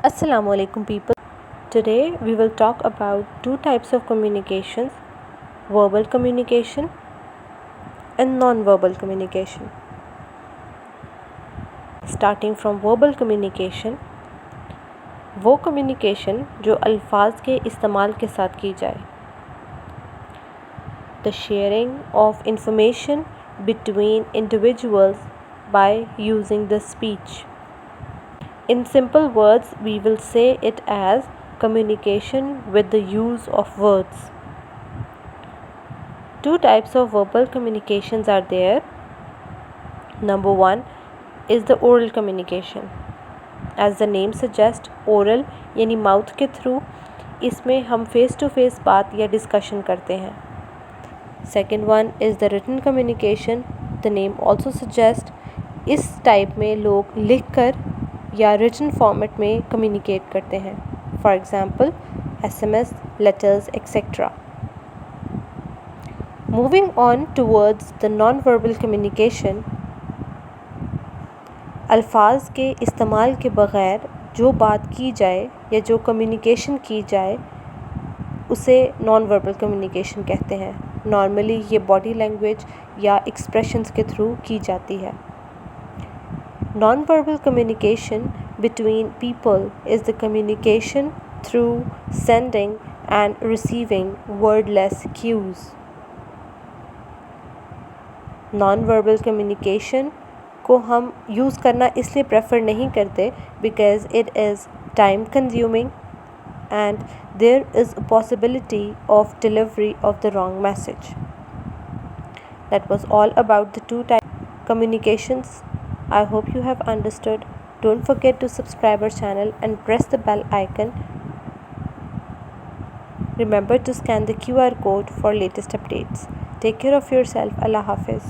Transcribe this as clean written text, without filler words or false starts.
Assalamu alaikum people. Today we will talk about two types of communications, verbal communication and non-verbal communication. Starting from verbal communication, वो communication जो अल्फाज के इस्तेमाल के साथ की जाए. The sharing of information between individuals by using the speech. In simple words, we will say it as communication with the use of words. Two types of verbal communications are there. Number one is the oral communication. As the name suggests, oral यानी mouth के through इसमें हम face to face बात या discussion करते हैं. Second one is the written communication. The name also suggests इस type में लोग लिख कर या written format में communicate करते हैं. For example, SMS, letters, etc. Moving on towards the non-verbal communication, अल्फाज के इस्तेमाल के बग़ैर जो बात की जाए या जो कम्युनिकेशन की जाए उसे नॉन-वर्बल कम्युनिकेशन कहते हैं. नॉर्मली ये बॉडी लैंग्वेज या एक्सप्रेशंस के थ्रू की जाती है. Non-verbal communication between people is the communication through sending and receiving wordless cues. Non-verbal communication को हम यूज़ करना इसलिए प्रेफर नहीं करते because it is time consuming and there is a possibility of delivery of the wrong message. That was all about the two types of communications. I hope you have understood. Don't forget to subscribe our channel and press the bell icon. Remember to scan the QR code for latest updates. Take care of yourself. Allah Hafiz.